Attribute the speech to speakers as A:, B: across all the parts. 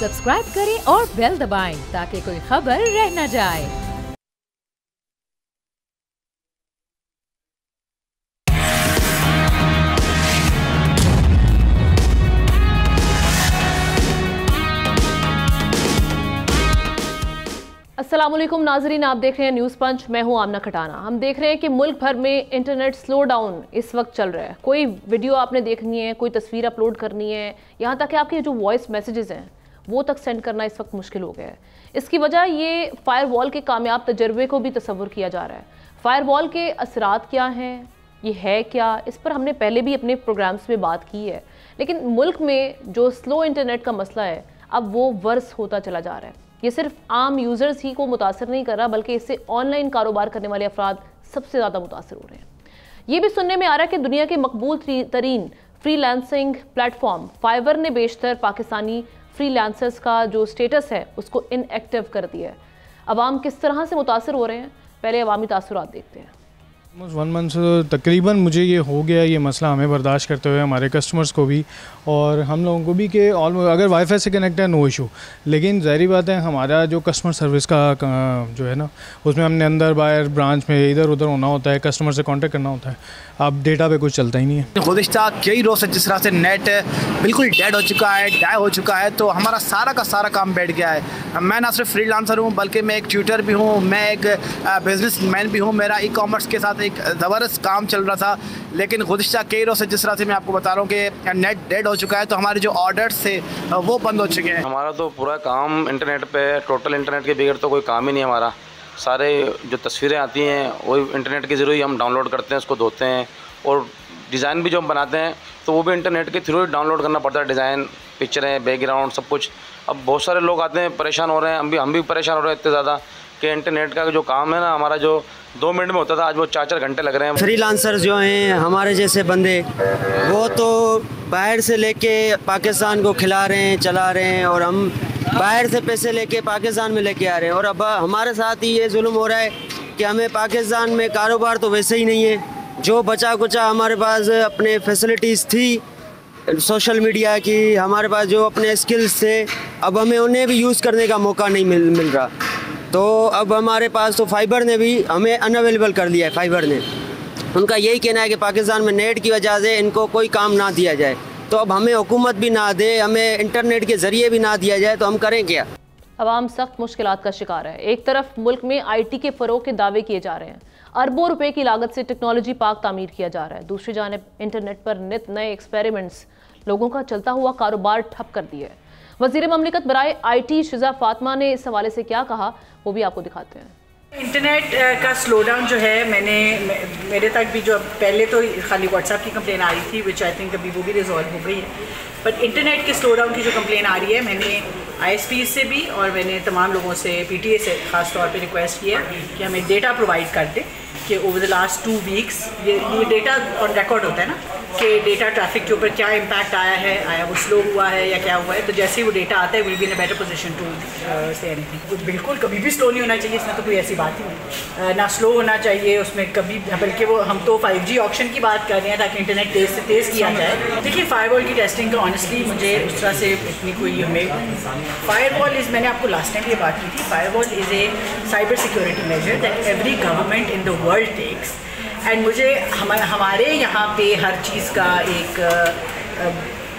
A: Subscribe करें और bell दबाएं ताकि कोई खबर रह न जाए।
B: अस्सलामुअलैकुम नाजरीन, आप देख रहे हैं न्यूज़ पंच। मैं हूं आमना खटाना। हम देख रहे हैं कि मुल्क भर में इंटरनेट स्लो डाउन इस वक्त चल रहा है। कोई वीडियो आपने देखनी है, कोई तस्वीर अपलोड करनी है, यहाँ तक कि आपके जो वॉइस मैसेजेस हैं वो तक सेंड करना इस वक्त मुश्किल हो गया है। इसकी वजह ये फायरवॉल के कामयाब तजर्बे को भी तस्वुर किया जा रहा है। फायरवॉल के असरात क्या हैं, ये है क्या, इस पर हमने पहले भी अपने प्रोग्राम्स में बात की है। लेकिन मुल्क में जो स्लो इंटरनेट का मसला है अब वो वर्स होता चला जा रहा है। ये सिर्फ आम यूज़र्स ही को मुतासर नहीं कर रहा, बल्कि इससे ऑनलाइन कारोबार करने वाले अफराद सबसे ज़्यादा मुतासर हो रहे हैं। ये भी सुनने में आ रहा है कि दुनिया के मकबूल तरीन फ्रीलांसिंग प्लेटफॉर्म फाइवर ने बेशतर पाकिस्तानी फ्रीलांसर्स का जो स्टेटस है उसको इनएक्टिव कर दिया है। अवाम किस तरह से मुतासर हो रहे हैं, पहले अवामी तासुरात देखते हैं।
C: 1 मंथ से तकरीबन मुझे ये हो गया, ये मसला हमें बर्दाश्त करते हुए, हमारे कस्टमर्स को भी और हम लोगों को भी कि अगर वाईफाई से कनेक्ट है नो इशू। लेकिन ज़ाहिर बात है हमारा जो कस्टमर सर्विस का जो है ना, उसमें हमने अंदर बाहर ब्रांच में इधर उधर होना होता है, कस्टमर से कांटेक्ट करना होता है। अब डेटा पे कुछ चलता ही नहीं है।
D: गुज़िश्ता कई रोज़ से जिस तरह से नेट बिल्कुल डेड हो चुका है, डाई हो चुका है, तो हमारा सारा का सारा काम बैठ गया है। मैं ना सिर्फ फ्रीलांसर हूँ बल्कि मैं एक ट्यूटर भी हूँ, मैं एक बिजनेसमैन भी हूँ। मेरा ई-कॉमर्स के साथ एक ज़बरदस्त काम चल रहा था, लेकिन गुज़िश्ता कई रोज़ से जिस तरह से मैं आपको बता रहा हूँ कि नेट डेड हो चुका है, तो हमारे जो ऑर्डर्स थे वो बंद हो चुके हैं।
E: हमारा तो पूरा काम इंटरनेट पे, टोटल इंटरनेट के बगैर तो कोई काम ही नहीं हमारा। सारे जो तस्वीरें आती हैं वो इंटरनेट के ज़रिए हम डाउनलोड करते हैं, उसको धोते हैं, और डिज़ाइन भी जो हम बनाते हैं तो वो भी इंटरनेट के थ्रू डाउनलोड करना पड़ता है। डिज़ाइन, पिक्चरें, बैकग्राउंड, सब कुछ। अब बहुत सारे लोग आते हैं, परेशान हो रहे हैं, हम भी परेशान हो रहे हैं इतने ज़्यादा कि इंटरनेट का जो काम है ना हमारा, जो 2 मिनट में होता था आज वो 4-4 घंटे लग रहे हैं।
F: फ्रीलांसर जो हैं हमारे जैसे बंदे, वो तो बाहर से लेके पाकिस्तान को खिला रहे हैं, चला रहे हैं, और हम बाहर से पैसे लेके पाकिस्तान में लेके आ रहे हैं। और अब हमारे साथ ही ये जुल्म हो रहा है कि हमें पाकिस्तान में कारोबार तो वैसे ही नहीं है। जो बचा कुचा हमारे पास अपने फैसिलिटीज़ थी सोशल मीडिया की, हमारे पास जो अपने स्किल्स थे, अब हमें उन्हें भी यूज़ करने का मौका नहीं मिल रहा। तो अब हमारे पास तो फाइबर ने भी हमें अनअवेलेबल कर दिया है। फाइबर ने, उनका यही कहना है कि पाकिस्तान में नेट की वजह से इनको कोई काम ना दिया जाए। तो अब हमें हुकूमत भी ना दे, हमें इंटरनेट के ज़रिए भी ना दिया जाए, तो हम करें क्या?
B: अवाम सख्त मुश्किलात का शिकार है। एक तरफ मुल्क में IT के फ़रोग के दावे किए जा रहे हैं, अरबों रुपए की लागत से टेक्नोलॉजी पार्क तामीर किया जा रहा है। दूसरी जानिब इंटरनेट पर नित नए एक्सपेरिमेंट्स लोगों का चलता हुआ कारोबार ठप कर दिया है। वज़ीर ममलिकत बराए IT शिजा फातिमा ने इस हवाले से क्या कहा वो भी आपको दिखाते हैं।
G: इंटरनेट का स्लो डाउन जो है, मेरे तक भी जो पहले तो खाली व्हाट्सएप की कंप्लेन आ रही थी, विच आई थिंक अभी वो भी रिजॉल्व हो गई है। बट इंटरनेट के स्लो डाउन की जो कंप्लेन आ रही है, मैंने ISPs से भी और मैंने तमाम लोगों से, PTA से ख़ास तौर पे रिक्वेस्ट किया कि हमें डेटा प्रोवाइड कर दें कि ओवर द लास्ट 2 वीक्स ये डेटा ऑन रिकॉर्ड होता है ना, कि डेटा ट्रैफिक के ऊपर क्या इम्पैक्ट आया है, आया वो स्लो हुआ है या क्या हुआ है। तो जैसे ही वो डेटा आता है will be in a better position to say anything. बिल्कुल कभी भी स्लो नहीं होना चाहिए, इसमें तो कोई ऐसी बात ही नहीं, ना स्लो होना चाहिए उसमें कभी, बल्कि वो हम तो 5G ऑप्शन की बात कर रहे हैं ताकि इंटरनेट तेज़ से तेज़ किया जाए। देखिए फायरवॉल की टेस्टिंग का ऑनेस्टली मुझे उस तरह से इतनी कोई हमें, फायरवॉल इज़, मैंने आपको लास्ट टाइम ये बात की थी, firewall is a cyber security measure that every government in the world takes. And मुझे हमारे यहाँ पे हर चीज़ का एक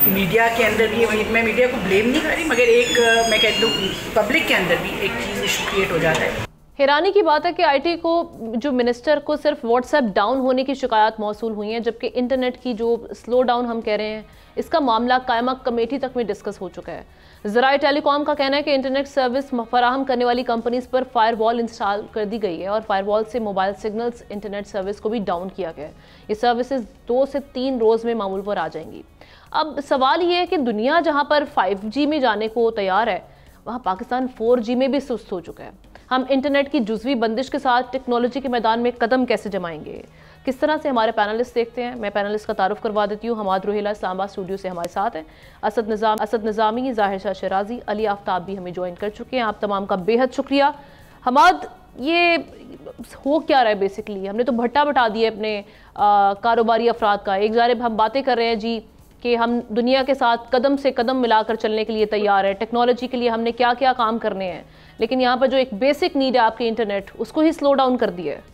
G: मीडिया के अंदर भी, मैं मीडिया को ब्लेम नहीं कर रही, मगर एक मैं कहती हूँ पब्लिक के अंदर भी एक चीज़ इशू क्रिएट हो जाता है।
B: हैरानी की बात है कि IT को जो मिनिस्टर को सिर्फ व्हाट्सएप डाउन होने की शिकायत मौसूल हुई हैं, जबकि इंटरनेट की जो स्लो डाउन हम कह रहे हैं इसका मामला कायमा कमेटी तक में डिस्कस हो चुका है। ज़राए टेलीकॉम का कहना है कि इंटरनेट सर्विस फराहम करने वाली कंपनीज पर फायरवॉल इंस्टॉल कर दी गई है और फायरवॉल से मोबाइल सिग्नल्स इंटरनेट सर्विस को भी डाउन किया गया है। ये सर्विसेज 2 से 3 रोज़ में मामूल पर आ जाएंगी। अब सवाल ये है कि दुनिया जहाँ पर 5G में जाने को तैयार है, वहाँ पाकिस्तान 4G में भी सुस्त हो चुका है। हम इंटरनेट की जुज़वी बंदिश के साथ टेक्नोलॉजी के मैदान में कदम कैसे जमाएंगे, किस तरह से हमारे पैनलिस्ट देखते हैं। मैं पैनलिस्ट का तारुफ करवा देती हूँ। हमाद रोहिला इस्लामाबाद स्टूडियो से हमारे साथ हैं। असद निज़ामी, ज़ाहिर शाह शराजी, अली आफ्ताब भी हमें ज्वाइन कर चुके हैं। आप तमाम का बेहद शुक्रिया। हमाद, ये हो क्या रहा है बेसिकली? हमने तो भट्टा बटा दिए अपने कारोबारी अफराद का। एक जानिब हम बातें कर रहे हैं जी कि हम दुनिया के साथ कदम से कदम मिलाकर चलने के लिए तैयार है, टेक्नोलॉजी के लिए हमने क्या क्या काम करने हैं, लेकिन यहाँ पर जो एक बेसिक नीड है आपकी इंटरनेट, उसको ही स्लो डाउन कर दिया है।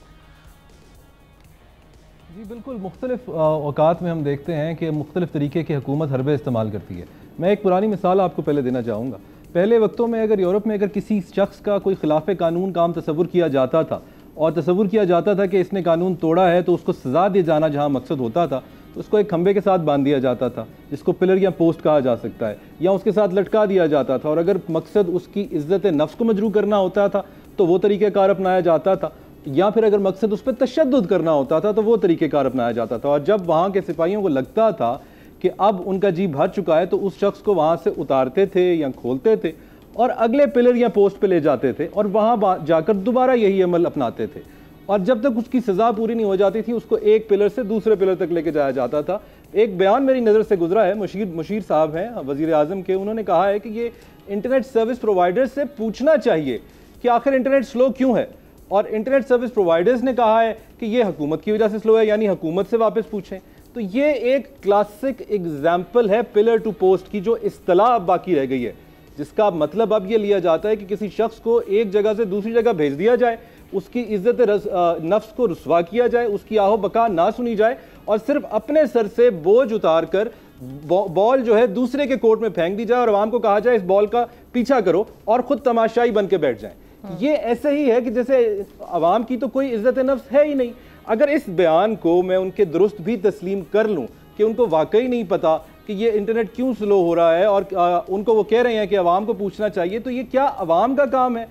H: जी बिल्कुल, मुख्तलिफ औकात में हम देखते हैं कि मुख्तलिफ तरीके की हुकूमत हरबे इस्तेमाल करती है। मैं एक पुरानी मिसाल आपको पहले देना चाहूँगा। पहले वक्तों में अगर यूरोप में अगर किसी शख्स का कोई खिलाफ कानून काम तस्वुर किया जाता था और तस्वुर किया जाता था कि इसने कानून तोड़ा है तो उसको सज़ा दिया जाना जहाँ मकसद होता था, तो उसको एक खंबे के साथ बांध दिया जाता था जिसको पिलर या पोस्ट कहा जा सकता है, या उसके साथ लटका दिया जाता था। और अगर मकसद उसकी इज्जत नफ्स को मजरू करना होता था तो वो तरीक़ेकार अपनाया जाता था, या फिर अगर मकसद उस पर तशद्दुद करना होता था तो वो तरीक़ेकार अपनाया जाता था। और जब वहाँ के सिपाहियों को लगता था कि अब उनका जी भर चुका है तो उस शख्स को वहाँ से उतारते थे या खोलते थे और अगले पिलर या पोस्ट पे ले जाते थे और वहाँ जाकर दोबारा यही अमल अपनाते थे। और जब तक उसकी सज़ा पूरी नहीं हो जाती थी उसको एक पिलर से दूसरे पिलर तक लेके जाया जाता था। एक बयान मेरी नज़र से गुजरा है, मुशीर साहब हैं वज़ीर आज़म के, उन्होंने कहा है कि ये इंटरनेट सर्विस प्रोवाइडर्स से पूछना चाहिए कि आखिर इंटरनेट स्लो क्यों है, और इंटरनेट सर्विस प्रोवाइडर्स ने कहा है कि ये हुकूमत की वजह से स्लो है, यानी हुकूमत से वापस पूछें। तो ये एक क्लासिक एग्जाम्पल है पिलर टू पोस्ट की, जो इस्तिलाह अब बाकी रह गई है, जिसका मतलब अब ये लिया जाता है कि किसी शख्स को एक जगह से दूसरी जगह भेज दिया जाए, उसकी इज्जत नफ्स को रुस्वा किया जाए, उसकी आहो बका ना सुनी जाए और सिर्फ अपने सर से बोझ उतार कर बॉल जो है दूसरे के कोर्ट में फेंक दी जाए और आवाम को कहा जाए इस बॉल का पीछा करो और खुद तमाशाई बन के बैठ जाए। ये ऐसे ही है कि जैसे अवाम की तो कोई इज्जत नफ्स है ही नहीं। अगर इस बयान को मैं उनके दुरुस्त भी तस्लीम कर लूँ कि उनको वाकई नहीं पता कि ये इंटरनेट क्यों स्लो हो रहा है और उनको वो कह रहे हैं कि अवाम को पूछना चाहिए, तो ये क्या अवाम का काम है?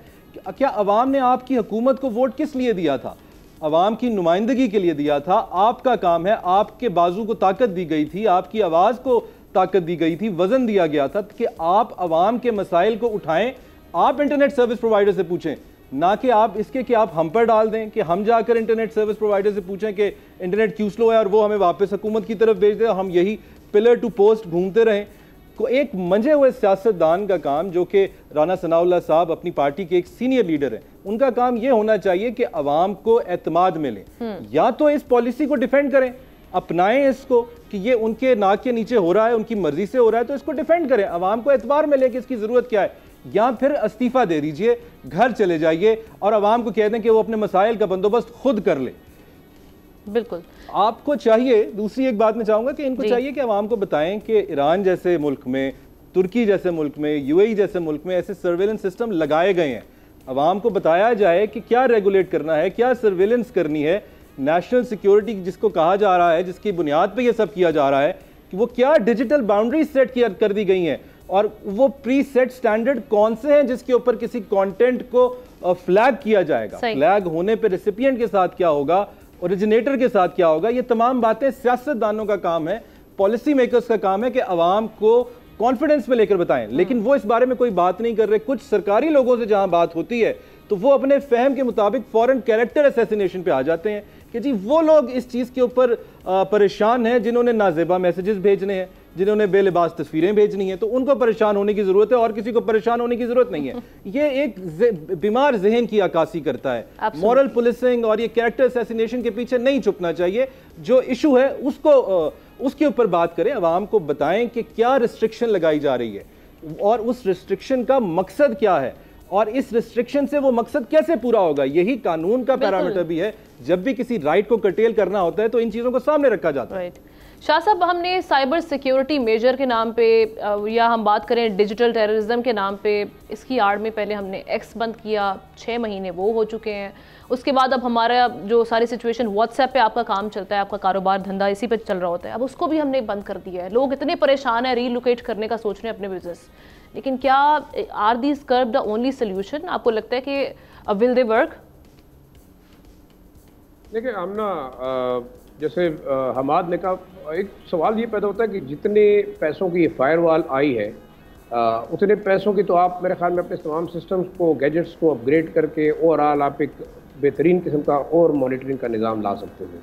H: क्या अवाम ने आपकी हुकूमत को वोट किस लिए दिया था? अवाम की नुमाइंदगी के लिए दिया था। आपका काम है, आपके बाजू को ताकत दी गई थी, आपकी आवाज़ को ताकत दी गई थी, वजन दिया गया था कि आप अवाम के मसाइल को उठाएं, आप इंटरनेट सर्विस प्रोवाइडर से पूछें, ना कि आप इसके कि आप हम पर डाल दें कि हम जाकर इंटरनेट सर्विस प्रोवाइडर से पूछें कि इंटरनेट क्यों स्लो है और वो हमें वापस हुकूमत की तरफ भेज दे और हम यही पिलर टू पोस्ट घूमते रहें। को एक मंजे हुए सियासतदान का काम, जो कि राना सनाउल्लाह साहब अपनी पार्टी के एक सीनियर लीडर हैं, उनका काम यह होना चाहिए कि अवाम को एतमाद मिले, या तो इस पॉलिसी को डिफेंड करें, अपनाएं इसको कि ये उनके नाक के नीचे हो रहा है, उनकी मर्जी से हो रहा है, तो इसको डिफेंड करें, अवाम को एतबार मिले कि इसकी जरूरत क्या है, या फिर इस्तीफा दे दीजिए, घर चले जाइए और अवाम को कह दें कि वो अपने मसाइल का बंदोबस्त खुद कर ले।
B: बिल्कुल
H: आपको चाहिए, दूसरी एक बात मैं चाहूंगा कि इनको चाहिए कि अवाम को बताएं कि ईरान जैसे मुल्क में, तुर्की जैसे मुल्क में, यूएई जैसे मुल्क में ऐसे सर्वेलेंस सिस्टम लगाए गए हैं। अवाम को बताया जाए कि क्या रेगुलेट करना है, क्या सर्वेलेंस करनी है, नेशनल सिक्योरिटी जिसको कहा जा रहा है, जिसकी बुनियाद पर यह सब किया जा रहा है, कि वो क्या डिजिटल बाउंड्री सेट कर दी गई हैं और वो प्री सेट स्टैंडर्ड कौन से हैं जिसके ऊपर किसी कंटेंट को फ्लैग किया जाएगा, फ्लैग होने पे रेसिपिएंट के साथ क्या होगा, ओरिजिनेटर के साथ क्या होगा। ये तमाम बातें सियासतदानों का काम है, पॉलिसी मेकर्स का काम है कि अवाम को कॉन्फिडेंस में लेकर बताएं, लेकिन वो इस बारे में कोई बात नहीं कर रहे। कुछ सरकारी लोगों से जहां बात होती है तो वो अपने फहम के मुताबिक फॉरेन कैरेक्टर असैसिनेशन पे आ जाते हैं कि जी वो लोग इस चीज़ के ऊपर परेशान हैं जिन्होंने नाजेबा मैसेजेस भेजने हैं, जिन्होंने बेलिबास तस्वीरें भेजनी हैं, तो उनको परेशान होने की ज़रूरत है और किसी को परेशान होने की ज़रूरत नहीं है। ये एक बीमार जहन की अक्कासी करता है। मॉरल पुलिसिंग और ये कैरेक्टर असैसिनेशन के पीछे नहीं छुपना चाहिए। जो इशू है उसके ऊपर बात करें, अवाम को बताएं कि क्या रिस्ट्रिक्शन लगाई जा रही है और उस रिस्ट्रिक्शन का मकसद क्या है और इस रिस्ट्रिक्शन से वो मकसद कैसे पूरा होगा। यही कानून का पैरामीटर भी है। जब भी किसी राइट को कर्टेल करना होता है तो इन चीज़ों को सामने रखा जाता है।
B: शाह साहब, हमने साइबर सिक्योरिटी मेजर के नाम पे या हम बात करें डिजिटल टेररिज्म के नाम पे, इसकी आड़ में पहले हमने एक्स बंद किया, 6 महीने वो हो चुके हैं। उसके बाद अब हमारा जो सारी सिचुएशन व्हाट्सएप पे आपका काम चलता है, आपका कारोबार धंधा इसी पे चल रहा होता है, अब उसको भी हमने बंद कर दिया है। लोग इतने परेशान हैं, रीलोकेट करने का सोच रहे हैं अपने बिजनेस, लेकिन क्या are these curve the only solution? आपको लगता है कि विल दे वर्क?
I: देखिए आमना, जैसे हमाद ने कहा, एक सवाल ये पैदा होता है कि जितने पैसों की फायरवॉल आई है उतने पैसों की तो आप मेरे ख्याल में अपने तमाम सिस्टम्स को, गैजेट्स को अपग्रेड करके ओवरऑल आप एक बेहतरीन किस्म का और मॉनिटरिंग का निज़ाम ला सकते हैं।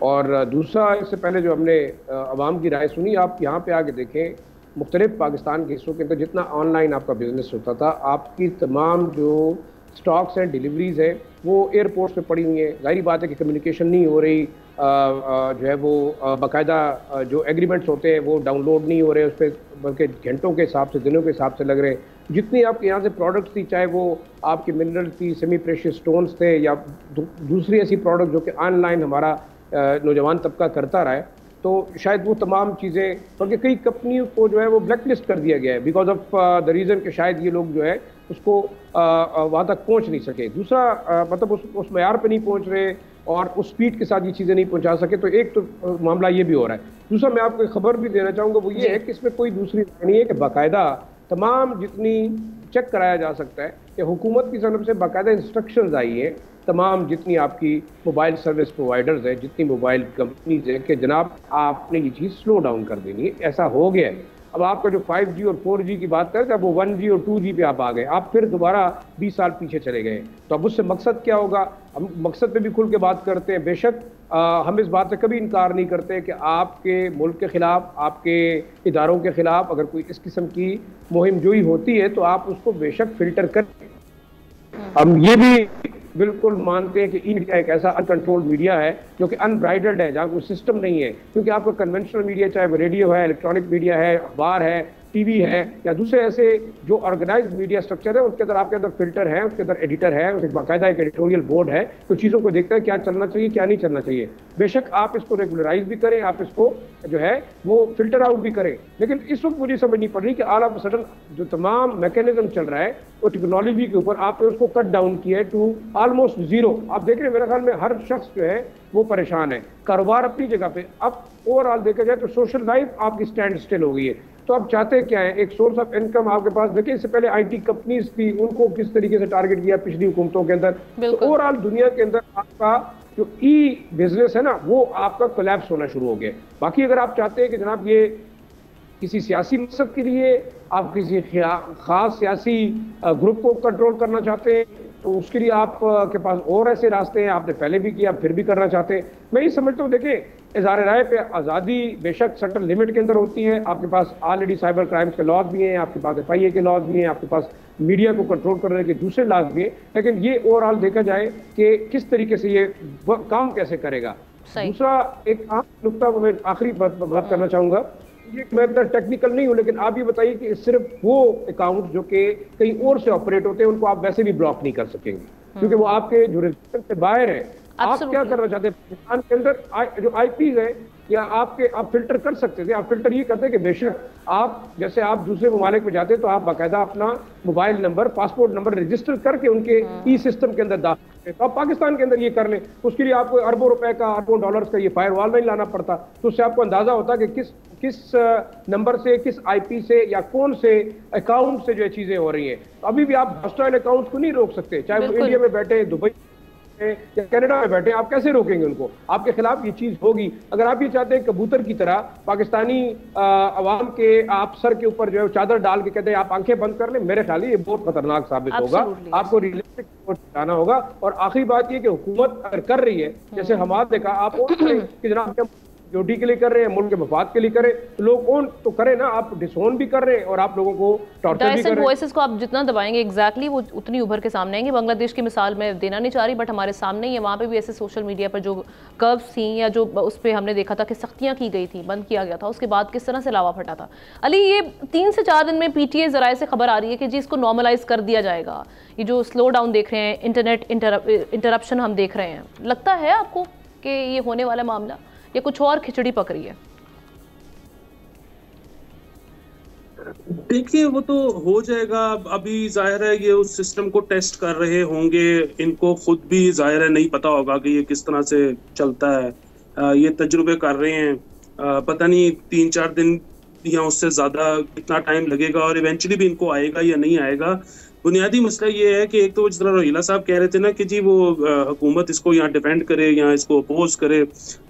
I: और दूसरा, इससे पहले जो हमने आवाम की राय सुनी, आप यहाँ पे आके देखें, मुख्तलिफ पाकिस्तान के हिस्सों के अंदर जितना ऑनलाइन आपका बिजनेस होता था, आपकी तमाम जो स्टॉक्स हैं, डिलीवरीज हैं, वो एयरपोर्ट्स पे पड़ी हुई हैं। जाहिर बात है कि कम्युनिकेशन नहीं हो रही, जो है वो बाकायदा जो एग्रीमेंट्स होते हैं वो डाउनलोड नहीं हो रहे उस पर, बल्कि घंटों के हिसाब से, दिनों के हिसाब से लग रहे हैं। जितनी आपके यहाँ से प्रोडक्ट्स थी, चाहे वो आपके मिनरल थी, सेमी प्रेशियस स्टोन्स थे, या दूसरी ऐसी प्रोडक्ट जो कि ऑनलाइन हमारा नौजवान तबका करता रहा है, तो शायद वो तमाम चीज़ें, बल्कि कई कंपनियों को जो है वो ब्लैक लिस्ट कर दिया गया है बिकॉज ऑफ द रीज़न कि शायद ये लोग जो है उसको वहाँ तक पहुँच नहीं सके। दूसरा मतलब उस मैयार पे नहीं पहुँच रहे और उस स्पीड के साथ ये चीज़ें नहीं पहुँचा सके, तो एक तो मामला ये भी हो रहा है। दूसरा मैं आपको खबर भी देना चाहूँगा, वो ये है कि इसमें कोई दूसरी नहीं है कि बाकायदा तमाम जितनी चेक कराया जा सकता है कि हुकूमत की तरफ से बाकायदा इंस्ट्रक्शंस आई है तमाम जितनी आपकी मोबाइल सर्विस प्रोवाइडर्स हैं, जितनी मोबाइल कंपनीज हैं, कि जनाब आपने ये चीज़ स्लो डाउन कर देनी है। ऐसा हो गया है। अब आपका जो 5G और 4G की बात करें, अब वो 1G और 2G पे आप आ गए, आप फिर दोबारा 20 साल पीछे चले गए। तो अब उससे मकसद क्या होगा? हम मकसद पे भी खुल के बात करते हैं। बेशक हम इस बात से कभी इनकार नहीं करते कि आपके मुल्क के ख़िलाफ़, आपके इदारों के ख़िलाफ़ अगर कोई इस किस्म की मुहिम जोई होती है तो आप उसको बेशक फ़िल्टर करें। हम ये भी बिल्कुल मानते हैं कि इंडिया एक ऐसा अनकंट्रोल्ड मीडिया है जो कि अनब्राइडल्ड है, जहाँ कोई सिस्टम नहीं है। क्योंकि आपका कन्वेंशनल मीडिया, चाहे वो रेडियो है, इलेक्ट्रॉनिक मीडिया है, अखबार है, टीवी है, या दूसरे ऐसे जो ऑर्गेनाइज्ड मीडिया स्ट्रक्चर है, उसके अंदर आपके अंदर फिल्टर है, उसके अंदर एडिटर है, उसके बाकायदा एक एडिटोरियल बोर्ड है, तो चीज़ों को देखता है क्या चलना चाहिए, क्या नहीं चलना चाहिए। बेशक आप इसको रेगुलराइज भी करें, आप इसको जो है वो फिल्टर आउट भी करें, लेकिन इस वक्त मुझे समझ नहीं पड़ रही कि ऑल ऑफ सडन जो तमाम मैकेनिज्म चल रहा है वो टेक्नोलॉजी के ऊपर आपने उसको कट डाउन किया है टू ऑलमोस्ट जीरो। आप देख रहे हैं, मेरे ख्याल में हर शख्स जो है वो परेशान है, कारोबार अपनी जगह पे। अब ओवरऑल देखा जाए तो सोशल लाइफ आपकी स्टैंड स्टिल हो गई है। तो आप चाहते क्या है? एक सोर्स ऑफ इनकम आपके पास। देखिए, इससे पहले IT कंपनीज थी, उनको किस तरीके से टारगेट किया पिछली हुकूमतों के अंदर। तो ओवरऑल दुनिया के अंदर आपका जो बिजनेस है ना, वो आपका कोलैप्स होना शुरू हो गया। बाकी अगर आप चाहते हैं कि जनाब ये किसी सियासी मकसद के लिए, आप किसी खास सियासी ग्रुप को कंट्रोल करना चाहते हैं, तो उसके लिए आप के पास और ऐसे रास्ते हैं। आपने पहले भी किया, फिर भी करना चाहते हैं। मैं ये समझता हूँ, देखिए, इज़हार राय पे आज़ादी बेशक सर्टन लिमिट के अंदर होती है। आपके पास ऑलरेडी साइबर क्राइम्स के लॉज भी हैं, आपके पास FIA के लॉज भी हैं, आपके पास मीडिया को कंट्रोल करने के दूसरे लॉज भी हैं। लेकिन ये ओवरऑल देखा जाए कि किस तरीके से ये काम कैसे करेगा। दूसरा एक आम नुकता मैं आखिरी बात करना चाहूँगा, ये मैं इतना टेक्निकल नहीं हूँ, लेकिन आप ये बताइए कि सिर्फ वो अकाउंट जो कि कहीं और से ऑपरेट होते हैं उनको आप वैसे भी ब्लॉक नहीं कर सकेंगे, क्योंकि वो आपके जुरिस्डिक्शन से बाहर है। आप क्या करना चाहते हैं? पाकिस्तान के अंदर जो IPs है, या आप फिल्टर कर सकते थे। आप फिल्टर ये करते हैं कि बेशक आप जैसे आप दूसरे ममालिक में जाते हैं तो आप बाकायदा अपना mobile number, passport number register करके उनके सिस्टम के अंदर दाखिल करें। तो आप पाकिस्तान के अंदर ये कर लें, उसके लिए आपको अरबों रुपए का, अरबों डॉलर्स का ये फायरवॉल नहीं लाना पड़ता। तो उससे आपको अंदाजा होता है कि किस नंबर से, किस IP से या कौन से अकाउंट से जो चीजें हो रही हैं। अभी भी आप हॉस्टाइल अकाउंट को नहीं रोक सकते, चाहे वो इंडिया में बैठे, दुबई या कनाडा में बैठे, आप कैसे रोकेंगे उनको? आपके खिलाफ ये चीज होगी। अगर आप ये चाहते हैं कबूतर की तरह पाकिस्तानी अवाम के आप सर के ऊपर जो है चादर डाल के कहते हैं आप आंखें बंद कर लें, मेरे ख्याल ये बहुत खतरनाक साबित होगा। आपको रियलिस्टिक जाना होगा। और आखिरी बात ये कि हुकूमत अगर कर रही है, जैसे हमारे देखा, आप कि जनाब ड्यूटी के लिए कर रहे हैं, मुल्क के मफाद के लिए करें, तो लोग ओन तो करें ना। आप डिसोन भी कर रहे हैं और आप लोगों को टॉर्चर भी कर रहे हैं।
B: वॉइसेस को आप जितना दबाएंगे एग्जैक्टली वो उतनी उभर के सामने आएंगे। बांग्लादेश की मिसाल मैं देना नहीं चाह रही, बट हमारे सामने ही है। वहाँ पे भी ऐसे सोशल मीडिया पर जो कर्व्स थी या जो उस पर हमने देखा था कि सख्तियाँ की गई थी, बंद किया गया था, उसके बाद किस तरह से लावा फटा था। अली, ये 3 से 4 दिन में PTI जराए से खबर आ रही है कि जी इसको नॉर्मलाइज कर दिया जाएगा। ये जो स्लो डाउन देख रहे हैं, इंटरनेट इंटरप्शन हम देख रहे हैं, लगता है आपको कि ये होने वाला मामला या कुछ और खिचड़ी पक रही है?
J: देखिए, वो तो हो जाएगा। अभी जाहिर है ये उस सिस्टम को टेस्ट कर रहे होंगे, इनको खुद भी जाहिर है नहीं पता होगा कि ये किस तरह से चलता है। ये तजुर्बे कर रहे हैं, पता नहीं 3-4 दिन या उससे ज़्यादा कितना टाइम लगेगा और इवेंचुअली भी इनको आएगा या नहीं आएगा। बुनियादी मसला ये है कि एक तो जिस तरह रोहिला साहब कह रहे थे ना कि जी वो हुकूमत इसको यहाँ डिफेंड करे या इसको अपोज करे।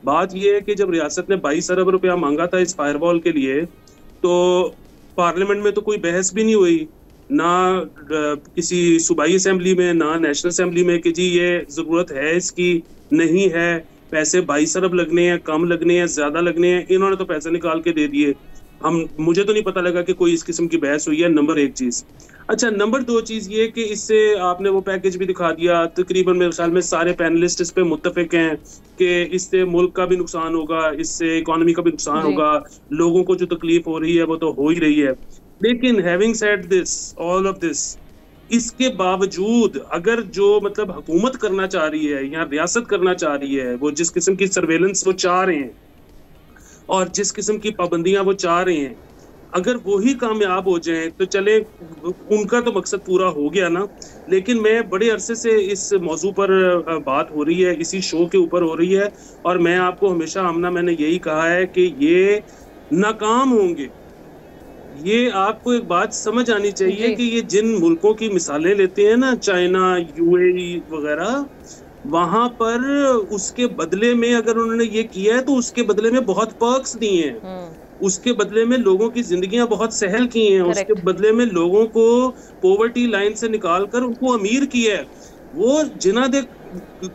J: बात ये है कि जब रियासत ने 22 अरब रुपया मांगा था इस फायरवॉल के लिए, तो पार्लियामेंट में तो कोई बहस भी नहीं हुई, ना किसी सूबाई असेंबली में, ना नेशनल असेंबली में, कि जी ये ज़रूरत है इसकी, नहीं है, पैसे 22 अरब लगने हैं, कम लगने हैं, ज़्यादा लगने हैं। इन्होंने तो पैसे निकाल के दे दिए। मुझे तो नहीं पता लगा कि कोई इस किस्म की बहस हुई है। नंबर 1 चीज़। अच्छा, नंबर 2 चीज ये कि इससे आपने वो पैकेज भी दिखा दिया, तकरीबन मेरे ख्याल में सारे पैनलिस्ट इस पे मुत्तफिक हैं कि इससे मुल्क का भी नुकसान होगा, इससे इकोनॉमी का भी नुकसान होगा, लोगों को जो तकलीफ हो रही है वो तो हो ही रही है। लेकिन having said this, all of this, इसके बावजूद अगर जो मतलब हुकूमत करना चाह रही है या रियासत करना चाह रही है, वो जिस किस्म की सर्वेलेंस वो चाह रहे हैं और जिस किस्म की पाबंदियां वो चाह रहे हैं, अगर वो ही कामयाब हो जाएं तो चले, उनका तो मकसद पूरा हो गया ना। लेकिन मैं बड़े अरसे से इस मौजू पर बात हो रही है, इसी शो के ऊपर हो रही है, और मैं आपको हमेशा आमना मैंने यही कहा है कि ये नाकाम होंगे। ये आपको एक बात समझ आनी चाहिए कि ये जिन मुल्कों की मिसालें लेते हैं ना, चाइना, यूएई वगैरह, वहां पर उसके बदले में अगर उन्होंने ये किया है तो उसके बदले में बहुत पर्क्स दिए हैं, उसके बदले में लोगों की जिंदगियां बहुत सहल की हैं, उसके बदले में लोगों को पॉवर्टी लाइन से निकाल कर उनको अमीर किया है। वो जिन्हां दे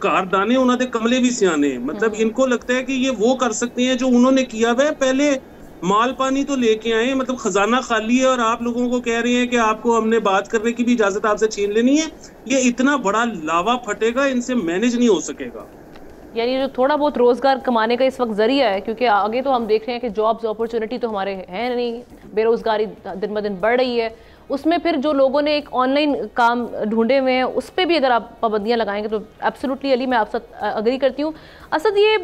J: कारदाने उन्हां दे कमले भी सियाने, मतलब इनको लगता है कि ये वो कर सकते हैं जो उन्होंने किया हुआ है। पहले माल पानी तो लेके आए, मतलब खजाना खाली है और आप लोगों को कह रहे हैं कि आपको हमने बात करने की भी इजाजत आपसे छीन लेनी है। ये इतना बड़ा लावा फटेगा, इनसे मैनेज नहीं हो सकेगा।
B: यानी जो थोड़ा बहुत रोजगार कमाने का इस वक्त जरिया है, क्योंकि आगे तो हम देख रहे हैं कि जॉब्स अपॉर्चुनिटी तो हमारे हैं नहीं, बेरोजगारी दिन ब दिन बढ़ रही है, उसमें फिर जो लोगों ने एक ऑनलाइन काम ढूंढे हुए हैं उस पर भी अगर आप पाबंदियां लगाएंगे तो एब्सोल्युटली अली मैं आपसे अग्री करती हूँ। असद, ये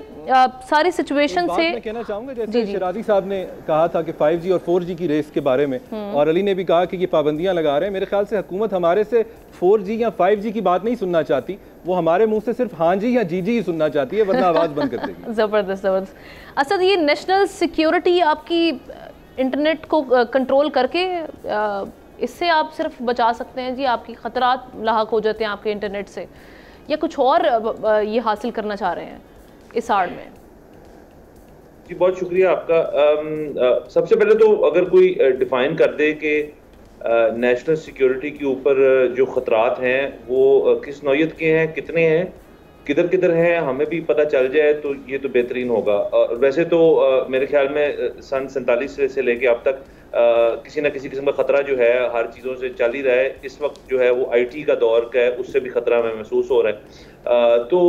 B: सारी सिचुएशन से
H: मैं कहना चाहूँगा, जैसे शराजी साहब ने कहा था कि 5G और 4G की रेस के बारे में, और अली ने भी कहा कि ये पाबंदियां लगा रहे हैं, मेरे ख्याल से हुकूमत हमारे से 4G या 5G की बात नहीं सुनना चाहती, वो हमारे मुंह से सिर्फ हाँ जी या जी जी ही सुनना चाहती है, वरना आवाज़ बंद कर देगी।
B: ज़बरदस्त ज़बरदस्त। असद, ये नेशनल सिक्योरिटी आपकी इंटरनेट को कंट्रोल करके इससे आप सिर्फ बचा सकते हैं जी, आपकी ख़तरात लाहक हो जाते हैं आपके इंटरनेट से, या कुछ और ये हासिल करना चाह रहे हैं इस आड़ में?
K: जी बहुत शुक्रिया आपका। सबसे पहले तो अगर कोई डिफाइन कर दे कि नेशनल सिक्योरिटी के ऊपर जो ख़तरात हैं वो किस नौयत के हैं, कितने हैं, किधर किधर हैं, हमें भी पता चल जाए तो ये तो बेहतरीन होगा। वैसे तो मेरे ख्याल में सन 47 से लेके अब तक किसी न किसी किस्म का खतरा जो है हर चीज़ों से चल ही रहा है। इस वक्त जो है वो IT का दौर का है, उससे भी खतरा हमें महसूस हो रहा है। तो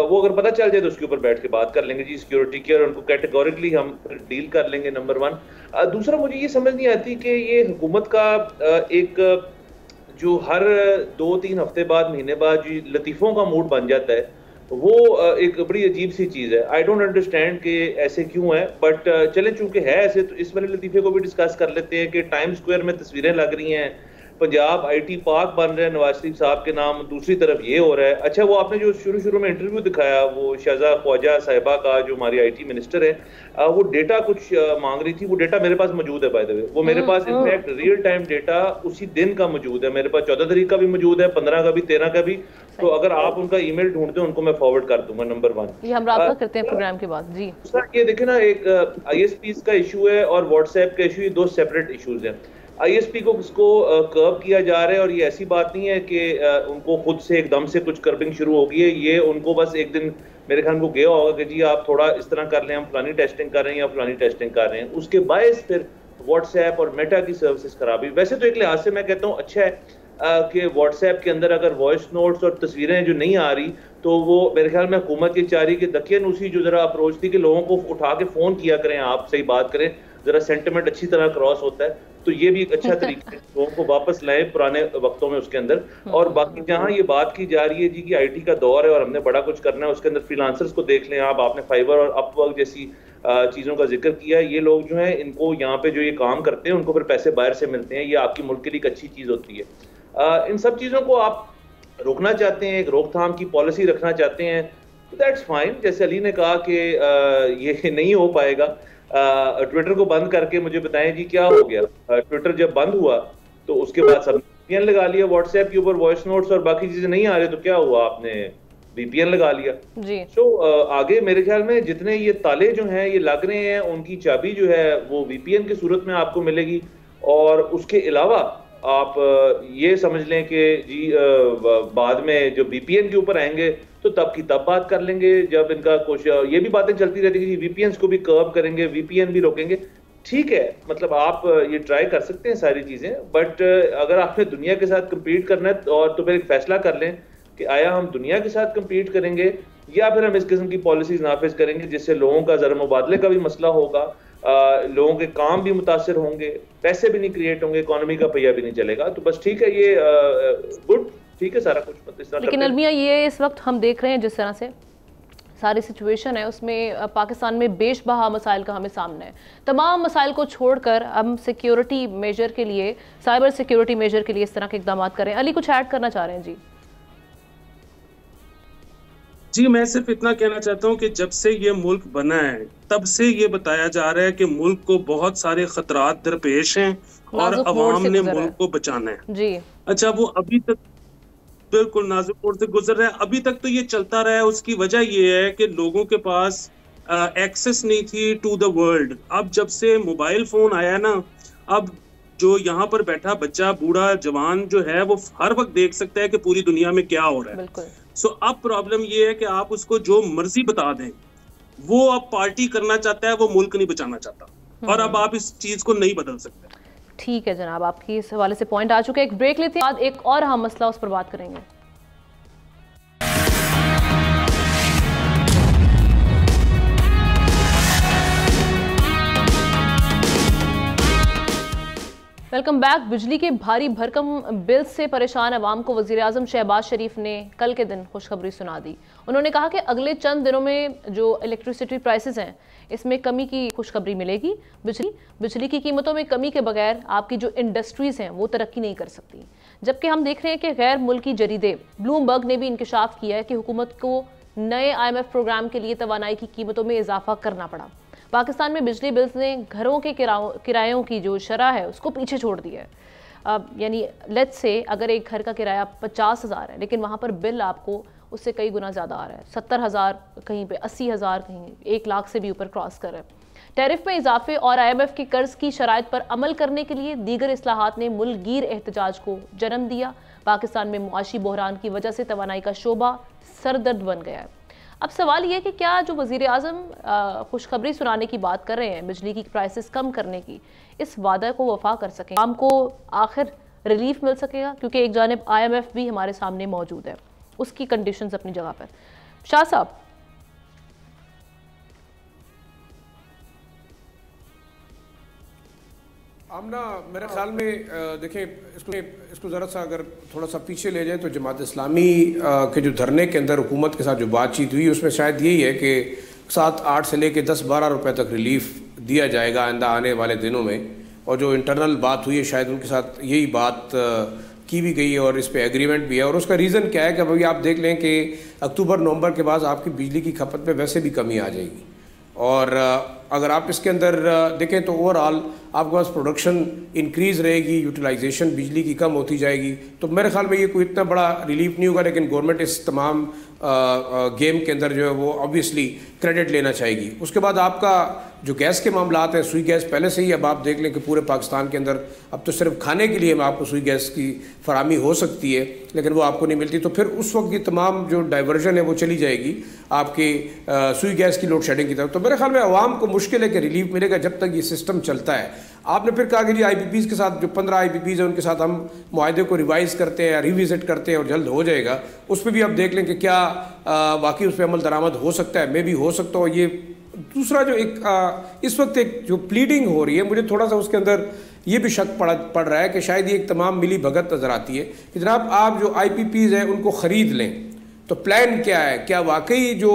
K: वो अगर पता चल जाए तो उसके ऊपर बैठ के बात कर लेंगे जी सिक्योरिटी की, और उनको कैटेगोरिकली हम डील कर लेंगे, नंबर 1। दूसरा, मुझे ये समझ नहीं आती कि ये हुकूमत का एक जो हर 2-3 हफ्ते बाद, महीने बाद जी लतीफ़ों का मूड बन जाता है, वो एक बड़ी अजीब सी चीज़ है। आई डोंट अंडरस्टैंड कि ऐसे क्यों है, बट चले चूंकि है ऐसे तो इस वाले लतीफ़े को भी डिस्कस कर लेते हैं कि टाइम स्क्वायर में तस्वीरें लग रही हैं, पंजाब IT पार्क बन रहे हैं नवाज शरीफ साहब के नाम, दूसरी तरफ ये हो रहा है। अच्छा, वो आपने जो शुरू में इंटरव्यू दिखाया वो शहजा ख्वाजा साहिबा का, जो हमारी IT मिनिस्टर है, वो डेटा कुछ मांग रही थी, वो डेटा मेरे पास मौजूद है बाय द वे, वो मेरे पास इनफैक्ट रियल टाइम डेटा उसी दिन का मौजूद है, मेरे पास 14 तारीख का भी मौजूद है, 15 का भी, 13 का भी। तो अगर आप उनका ईमेल ढूंढते हैं उनको मैं फॉरवर्ड कर दूंगा, नंबर 1।
B: ये हम राब्ता करते हैं प्रोग्राम के बाद जी।
K: दूसरा ये देखें ना, एक ISPs का इशू है और व्हाट्सएप का इशू, ये 2 सेपरेट इशूज हैं। ISP को किसको कर्ब किया जा रहा है, और ये ऐसी बात नहीं है कि उनको खुद से एकदम से कुछ कर्बिंग शुरू हो गई है, ये उनको बस एक दिन मेरे ख्याल को गया होगा कि जी आप थोड़ा इस तरह कर लें, हम फलानी टेस्टिंग कर रहे हैं या फलानी टेस्टिंग कर रहे हैं, उसके बायस फिर व्हाट्सएप और मेटा की सर्विसेज खराबी। वैसे तो एक लिहाज से मैं कहता हूँ अच्छा है कि व्हाट्सएप के अंदर अगर वॉइस नोट्स और तस्वीरें जो नहीं आ रही तो वो मेरे ख्याल में हुकूमत की चाह रही कि दकियानूसी जो जरा अप्रोच थी कि लोगों को उठा के फ़ोन किया करें, आप सही बात करें, जरा सेंटिमेंट अच्छी तरह क्रॉस होता है, तो ये भी एक अच्छा तरीका है, लोगों को वापस लाए पुराने वक्तों में उसके अंदर। और बाकी जहाँ ये बात की जा रही है जी कि IT का दौर है और हमने बड़ा कुछ करना है, उसके अंदर फ्रीलांसर्स को देख लें आप, आपने फाइवर और अपवर्क जैसी चीज़ों का जिक्र किया है। ये लोग जो हैं इनको यहाँ पे जो ये काम करते हैं उनको फिर पैसे बाहर से मिलते हैं, ये आपकी मुल्क के लिए एक अच्छी चीज़ होती है। इन सब चीज़ों को आप रोकना चाहते हैं, एक रोकथाम की पॉलिसी रखना चाहते हैं, तो दैट्स फाइन। जैसे अली ने कहा कि ये नहीं हो पाएगा, ट्विटर को बंद करके मुझे बताएं जी क्या हो गया। ट्विटर जब बंद हुआ तो उसके बाद सब VPN लगा लिया, व्हाट्सएप के ऊपर वॉइस नोट्स और बाकी चीजें नहीं आ रही तो क्या हुआ, आपने VPN लगा लिया जी। तो आगे मेरे ख्याल में जितने ये ताले जो हैं ये लग रहे हैं, उनकी चाबी जो है वो VPN की सूरत में आपको मिलेगी। और उसके अलावा आप ये समझ लें कि जी बाद में जो VPN के ऊपर आएंगे तो तब की तब बात कर लेंगे, जब इनका कुछ ये भी बातें चलती रहती है कि VPNs को भी कर्ब करेंगे, VPN भी रोकेंगे। ठीक है, मतलब आप ये ट्राई कर सकते हैं सारी चीज़ें, बट अगर आपने दुनिया के साथ कम्पीट करना है और तो फिर एक फैसला कर लें कि आया हम दुनिया के साथ कम्पीट करेंगे या फिर हम इस किस्म की पॉलिसीज नाफिज करेंगे जिससे लोगों का ज़र मुबादले का भी मसला होगा, लोगों के काम भी मुतासर होंगे, पैसे भी नहीं क्रिएट होंगे, इकोनॉमी का पहिया भी नहीं चलेगा। तो बस ठीक है, ये गुड, ठीक है सारा कुछ।
B: लेकिन अलमिया, ये इस वक्त हम देख रहे हैं जिस तरह से सारी सिचुएशन है उसमें पाकिस्तान में बेशबहा मसाइल का हमें सामना है। तमाम मसाइल को छोड़कर हम सिक्योरिटी मेजर के लिए, साइबर सिक्योरिटी मेजर के लिए इस तरह के इकदाम करें। अली कुछ ऐड करना चाह रहे हैं?
J: जी, मैं सिर्फ इतना कहना चाहता हूं कि जब से ये मुल्क बना है तब से ये बताया जा रहा है कि मुल्क को बहुत सारे खतरात दरपेश हैं और अवाम ने मुल्क को बचाना है
B: जी।
J: अच्छा, वो अभी तक बिल्कुल नाजुक दौर से गुजर रहा है, अभी तक तो ये चलता रहा है। उसकी वजह ये है कि लोगों के पास एक्सेस नहीं थी टू द वर्ल्ड। अब जब से मोबाइल फोन आया ना, अब जो यहाँ पर बैठा बच्चा, बूढ़ा, जवान जो है वो हर वक्त देख सकता है कि पूरी दुनिया में क्या हो रहा है। सो अब प्रॉब्लम ये है कि आप उसको जो मर्जी बता दें, वो अब पार्टी करना चाहता है, वो मुल्क नहीं बचाना चाहता, और अब आप इस चीज को नहीं बदल सकते।
B: ठीक है जनाब, आपकी इस हवाले से पॉइंट आ चुके हैं। एक ब्रेक लेते हैं, बाद एक और हम मसला उस पर बात करेंगे। Welcome back. बिजली के भारी भरकम बिल से परेशान अवाम को वज़ीर-ए-आज़म शहबाज शरीफ ने कल के दिन खुशखबरी सुना दी। उन्होंने कहा कि अगले चंद दिनों में जो इलेक्ट्रिसिटी प्राइसेस हैं इसमें कमी की खुशखबरी मिलेगी। बिजली की कीमतों में कमी के बगैर आपकी जो इंडस्ट्रीज़ हैं वो तरक्की नहीं कर सकती। जबकि हम देख रहे हैं कि गैर मुल्की जरीदे ब्लूमबर्ग ने भी इंकशाफ किया है कि हुकूमत को नए IMF प्रोग्राम के लिए तवानाई की कीमतों में इजाफा करना पड़ा। पाकिस्तान में बिजली बिल्स ने घरों के किरायों की जो शरह है उसको पीछे छोड़ दिया है। यानी लेट्स से अगर एक घर का किराया 50,000 है, लेकिन वहाँ पर बिल आपको उससे कई गुना ज़्यादा आ रहा है। 70,000, कहीं पे 80,000, कहीं 1 लाख से भी ऊपर क्रॉस कर रहा है। टैरिफ में इजाफे और IMF के कर्ज की शराइत पर अमल करने के लिए दीगर इस्लाहात ने मुल्कगीर एहतजाज को जन्म दिया। पाकिस्तान में मुआशी बहरान की वजह से तवानाई का शोबा सरदर्द बन गया है। अब सवाल ये है कि क्या जो वज़ीर-ए-आज़म खुशखबरी सुनाने की बात कर रहे हैं, बिजली की प्राइसेस कम करने की, इस वादा को वफा कर सकें, आम को आखिर रिलीफ मिल सकेगा? क्योंकि एक जानिब IMF भी हमारे सामने मौजूद है, उसकी कंडीशंस अपनी जगह पर। शाह साहब,
I: आमना मेरे ख्याल में देखें इसको ज़रा सा अगर थोड़ा सा पीछे ले जाए तो जमात इस्लामी के जो धरने के अंदर हुकूमत के साथ जो बातचीत हुई उसमें शायद यही है कि 7-8 से लेके 10-12 रुपए तक रिलीफ दिया जाएगा आइंदा आने वाले दिनों में। और जो इंटरनल बात हुई है शायद उनके साथ यही बात की भी गई है और इस पर एग्रीमेंट भी है। और उसका रीज़न क्या है कि अभी आप देख लें कि अक्टूबर-नवंबर के बाद आपकी बिजली की खपत में वैसे भी कमी आ जाएगी। और अगर आप इसके अंदर देखें तो ओवरऑल आपके पास प्रोडक्शन इंक्रीज़ रहेगी, यूटिलाइजेशन बिजली की कम होती जाएगी। तो मेरे ख्याल में ये कोई इतना बड़ा रिलीफ नहीं होगा, लेकिन गवर्नमेंट इस तमाम गेम के अंदर जो है वो ऑब्वियसली क्रेडिट लेना चाहेगी। उसके बाद आपका जो गैस के मामलात हैं, सुई गैस पहले से ही, अब आप देख लें कि पूरे पाकिस्तान के अंदर अब तो सिर्फ खाने के लिए आपको सुई गैस की फराहमी हो सकती है, लेकिन वो आपको नहीं मिलती। तो फिर उस वक्त की तमाम जो डाइवर्जन है वो चली जाएगी आपकी सुई गैस की लोड शेडिंग की तरफ। तो मेरे ख्याल में आवाम को मुश्किल है कि रिलीफ मिलेगा जब तक ये सिस्टम चलता है। आपने फिर कहा कि जी IPPs के साथ जो 15 IPPs हैं उनके साथ हम मुआहदे को रिवाइज़ करते हैं या रिविज़िट करते हैं और जल्द हो जाएगा। उस पर भी आप देख लें कि क्या वाकई उस पर अमल दरामद हो सकता है, मैं भी हो सकता हूँ। ये दूसरा जो एक इस वक्त एक जो प्लीडिंग हो रही है, मुझे थोड़ा सा उसके अंदर ये भी शक पड़ रहा है कि शायद ये एक तमाम मिली भगत नज़र आती है कि जनाब आप जो IPPs हैं उनको ख़रीद लें। तो प्लान क्या है? क्या वाकई जो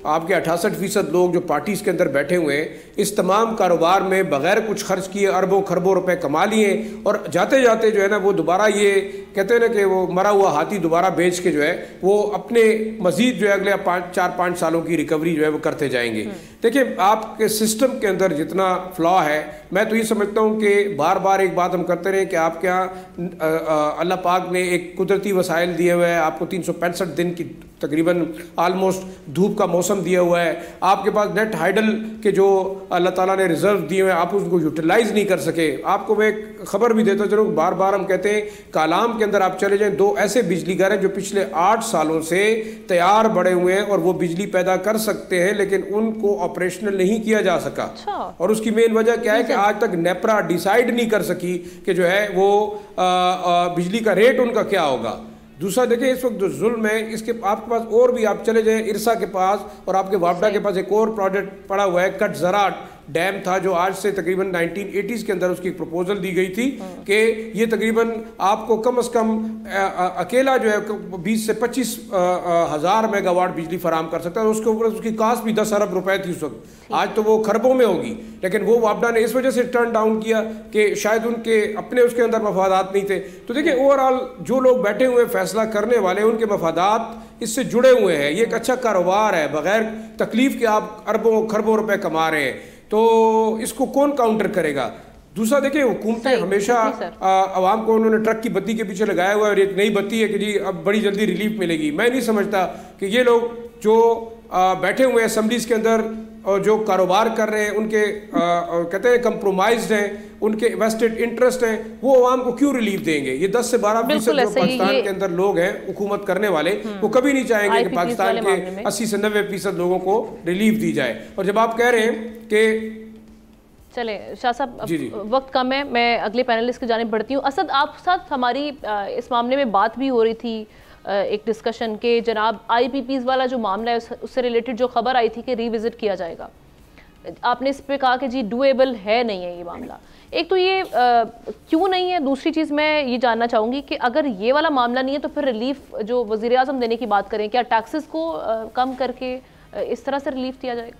I: आपके 68% लोग जो पार्टीज़ के अंदर बैठे हुए हैं इस तमाम कारोबार में बग़ैर कुछ खर्च किए अरबों खरबों रुपए कमा लिए और जाते जाते जो है ना वो दोबारा ये कहते हैं ना कि वो मरा हुआ हाथी दोबारा बेच के जो है वो अपने मज़ीद जो है अगले 4-5 सालों की रिकवरी जो है वो करते जाएंगे। देखिए आपके सिस्टम के अंदर जितना फ्लॉ है, मैं तो ये समझता हूँ कि बार बार एक बात हम करते रहे कि आपके यहाँ अल्लाह पाक ने एक कुदरती वसाइल दिए हुए हैं, आपको 365 दिन की तकरीबन ऑलमोस्ट धूप का मौसम दिया हुआ है, आपके पास नेट हाइडल के जो अल्लाह ताला ने रिजर्व दिए हुए हैं आप उसको यूटिलाइज नहीं कर सके। आपको मैं खबर भी देता चलूँ, बार बार हम कहते हैं कालाम के अंदर आप चले जाएं, 2 ऐसे बिजली घर हैं जो पिछले 8 सालों से तैयार बड़े हुए हैं और वो बिजली पैदा कर सकते हैं, लेकिन उनको ऑपरेशनल नहीं किया जा सका। और उसकी मेन वजह क्या है कि आज तक नेपरा डिसाइड नहीं कर सकी कि जो है वो बिजली का रेट उनका क्या होगा। दूसरा देखिए, इस वक्त जो जुल्म है, इसके आपके पास और भी, आप चले जाएं इरसा के पास और आपके वापडा के पास एक और प्रोजेक्ट पड़ा हुआ है, कट ज़राट डैम था, जो आज से तकरीबन 1980s के अंदर उसकी एक प्रपोजल दी गई थी कि ये तकरीबन आपको कम से कम अकेला जो है 20 से 25 हज़ार मेगावाट बिजली फराम कर सकता है। उसके ऊपर उसकी कास्ट भी 10 अरब रुपए थी उस वक्त, आज तो वो खरबों में होगी। लेकिन वो वापडा ने इस वजह से टर्न डाउन किया कि शायद उनके अपने उसके अंदर मफादात नहीं थे। तो देखिए, ओवरऑल जो लोग बैठे हुए फैसला करने वाले, उनके मफादात इससे जुड़े हुए हैं। ये एक अच्छा कारोबार है, बगैर तकलीफ के आप अरबों खरबों रुपए कमा रहे हैं, तो इसको कौन काउंटर करेगा। दूसरा देखिए, हुकूमतें हमेशा आवाम को उन्होंने ट्रक की बत्ती के पीछे लगाया हुआ है और एक नई बत्ती है कि जी अब बड़ी जल्दी रिलीफ मिलेगी। मैं नहीं समझता कि ये लोग जो बैठे हुए हैं असम्बलीज के अंदर और जो कारोबार कर रहे हैं, उनके कहते हैं कंप्रोमाइज्ड हैं, उनके वेस्टेड इंटरेस्ट हैं, वो आवाम को क्यों रिलीफ देंगे। ये 10 से 12% जो पाकिस्तान के अंदर लोग हैं हुकूमत करने वाले, वो कभी नहीं चाहेंगे कि पाकिस्तान के 80 से 90% लोगों को रिलीफ दी जाए। और जब आप कह रहे हैं कि
B: चले शाह साहब, वक्त कम है, मैं अगले पैनलिस्ट की जानिब बढ़ती हूँ। असद, आप साथ हमारी इस मामले में बात भी हो रही थी, एक डिस्कशन के जनाब IPPs वाला जो मामला है उससे रिलेटेड जो खबर आई थी कि रिविजिट किया जाएगा, आपने इस पे कहा कि जी डूएबल है, नहीं है ये मामला। एक तो ये क्यों नहीं है, दूसरी चीज़ मैं ये जानना चाहूँगी कि अगर ये वाला मामला नहीं है तो फिर रिलीफ जो वज़ीर आज़म देने की बात करें, क्या टैक्सेस को कम करके इस तरह से रिलीफ दिया जाएगा?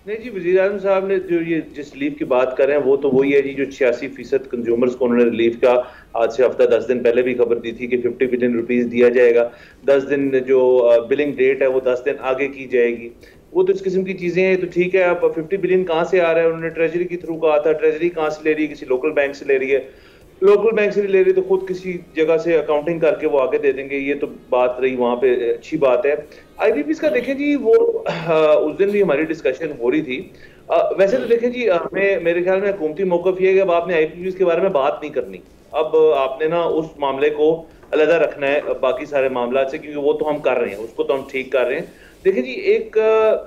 K: नहीं जी, वज़ीर आज़म साहब ने जो ये जिस रिलीफ की बात कर रहे हैं वो तो वही है जी जो 86% कंज्यूमर्स को उन्होंने रिलीफ का आज से हफ्ता 10 दिन पहले भी खबर दी थी कि 50 बिलियन रुपीस दिया जाएगा। 10 दिन जो बिलिंग डेट है वो 10 दिन आगे की जाएगी। वो तो इस किस्म की चीजें हैं। तो ठीक है, अब 50 बिलियन कहाँ से आ रहा है, उन्होंने ट्रेजरी के थ्रू कहा था, ट्रेजरी कहाँ से ले रही है, किसी लोकल बैंक से ले रही है, लोकल बैंक से नहीं ले रही तो खुद किसी जगह से अकाउंटिंग करके वो आगे दे देंगे। ये तो बात रही वहाँ पे, अच्छी बात है। IPPs का देखें जी, वो उस दिन भी हमारी डिस्कशन हो रही थी। वैसे तो देखें जी, हमें मेरे ख्याल में हुकूमती मौक़िफ़ ये है कि अब आपने IPPs के बारे में बात नहीं करनी, अब आपने ना उस मामले को अलग रखना है बाकी सारे मामला से, क्योंकि वो तो हम कर रहे हैं, उसको तो हम ठीक कर रहे हैं। देखिए जी, एक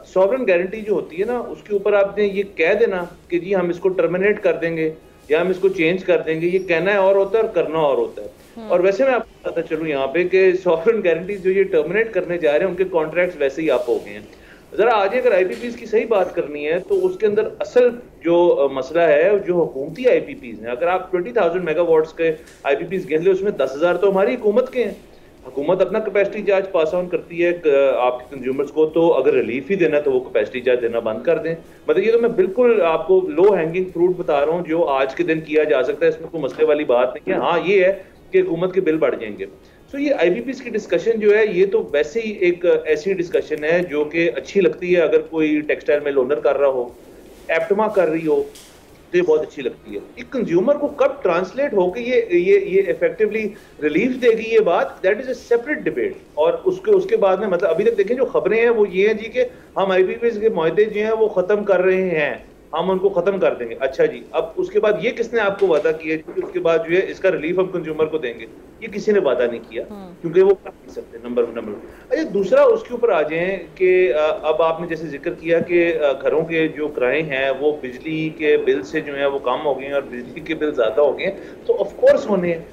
K: सॉवरेन गारंटी जो होती है ना, उसके ऊपर आपने ये कह देना कि जी हम इसको टर्मिनेट कर देंगे या हम इसको चेंज कर देंगे, ये कहना है और होता है और करना और होता है। और वैसे मैं आपको बताता चलूं यहाँ पे कि सॉवरेन गारंटीज जो ये टर्मिनेट करने जा रहे हैं उनके कॉन्ट्रैक्ट्स वैसे ही आप हो गए हैं। जरा आज अगर IPPs की सही बात करनी है तो उसके अंदर असल जो मसला है जो हुकूमती IPPs हैं, अगर आप 20,000 मेगावाट्स के IPPs गिन ले, उसमें 10,000 तो हमारी हुकूमत के हैं। हुकूमत अपना कैपेसिटी चार्ज पास ऑन करती है आपके कंज्यूमर्स को, तो अगर रिलीफ ही देना तो वो कैपेसिटी चार्ज देना बंद कर दें। मतलब ये तो मैं बिल्कुल आपको लो हैंगिंग फ्रूट बता रहा हूँ जो आज के दिन किया जा सकता है, इसमें कोई मसले वाली बात नहीं है। हाँ ये है कि हुकूमत के बिल बढ़ जाएंगे। तो ये IPPs की डिस्कशन जो है ये तो वैसे ही एक ऐसी डिस्कशन है जो कि अच्छी लगती है। अगर कोई टेक्सटाइल मिल ओनर कर रहा हो, एप्टमा कर रही हो, तो ये बहुत अच्छी लगती है। एक कंज्यूमर को कब ट्रांसलेट हो के ये इफेक्टिवली रिलीफ देगी ये बात, that is a separate debate. और उसके बाद में मतलब अभी तक देखें जो खबरें हैं वो ये हैं जी कि हम IPPs के मुआहदे जो हैं वो खत्म कर रहे हैं, हम उनको खत्म कर देंगे। अच्छा जी, अब उसके बाद ये किसने आपको वादा किया कि उसके बाद जो है इसका रिलीफ हम कंज्यूमर को देंगे? ये किसी ने वादा नहीं किया, क्योंकि वो कर नहीं सकते। नंबर। अच्छा, दूसरा उसके ऊपर आ जाए कि अब आपने जैसे जिक्र किया कि घरों के जो किराए हैं वो बिजली के बिल से जो है वो कम हो गए हैं और बिजली के बिल ज्यादा हो गए हैं, तो ऑफकोर्स होने हैं।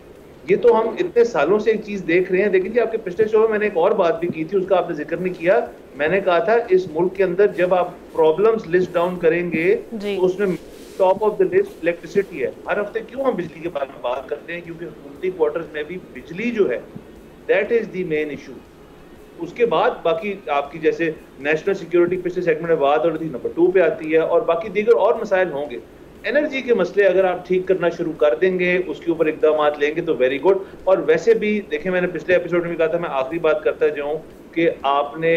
K: ये तो हम इतने सालों से एक चीज देख रहे हैं। देखिए जी, आपके पिछले शो में मैंने एक और बात भी की थी, उसका आपने जिक्र नहीं किया। मैंने कहा था इस मुल्क के अंदर जब आप प्रॉब्लम्स लिस्ट डाउन करेंगे तो उसमें top of the list electricity है। हर हफ्ते क्यों हम बिजली के बारे में बात करते हैं? क्योंकि हुकूमती क्वार्टर्स में भी बिजली जो है that is the main issue. उसके बाद बाकी आपकी जैसे नेशनल सिक्योरिटी पिछले सेगमेंट में बात हो रही थी, नंबर 2 पे आती है, और बाकी दीगर और मसाइल होंगे। एनर्जी के मसले अगर आप ठीक करना शुरू कर देंगे, उसके ऊपर इकदाम लेंगे तो वेरी गुड। और वैसे भी देखें, मैंने पिछले एपिसोड में भी कहा था, मैं आखिरी बात करता जाऊं कि आपने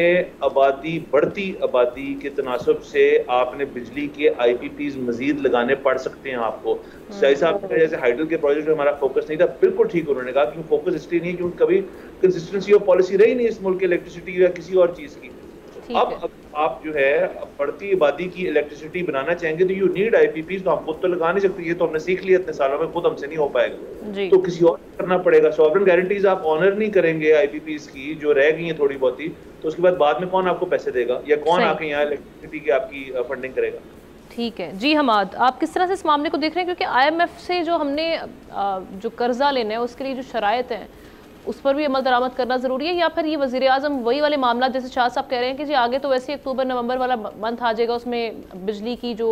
K: बढ़ती आबादी के तनासब से आपने बिजली के IPPs मजीद लगाने पड़ सकते हैं आपको। शाही साहब ने जैसे हाइडल के प्रोजेक्ट में हमारा फोकस नहीं था, बिल्कुल ठीक उन्होंने कहा, क्योंकि फोकस इसलिए नहीं क्योंकि कभी कंसिस्टेंसी ऑफ पॉलिसी रही नहीं इस मुल्क की इलेक्ट्रिसिटी या किसी और चीज की। अब आप जो है बढ़ती आबादी की इलेक्ट्रिसिटी बनाना चाहेंगे तो यू नीड IPPs। तो हम खुद तो लगा नहीं सकते, ये तो हमने सीख लिया इतने सालों में, खुद हमसे नहीं हो पाएगा, तो किसी और करना पड़ेगा। सॉवरेन गारंटीज आप ऑनर नहीं करेंगे IPPs की जो रह गई हैं थोड़ी बहुत ही, तो उसके बाद में कौन आपको पैसे देगा या कौन आके यहाँ इलेक्ट्रिसिटी की आपकी फंडिंग करेगा?
B: ठीक है जी। हमाद, आप किस तरह से इस मामले को देख रहे हैं, क्योंकि IMF से जो हमने जो कर्जा लेना है उसके लिए जो शराइत हैं उस पर भी अमल दरामद करना ज़रूरी है, या फिर ये वज़ीर आज़म वही वाले मामला जैसे शाह साहब कह रहे हैं कि जी आगे तो वैसे अक्टूबर नवंबर वाला मंथ आ जाएगा, उसमें बिजली की जो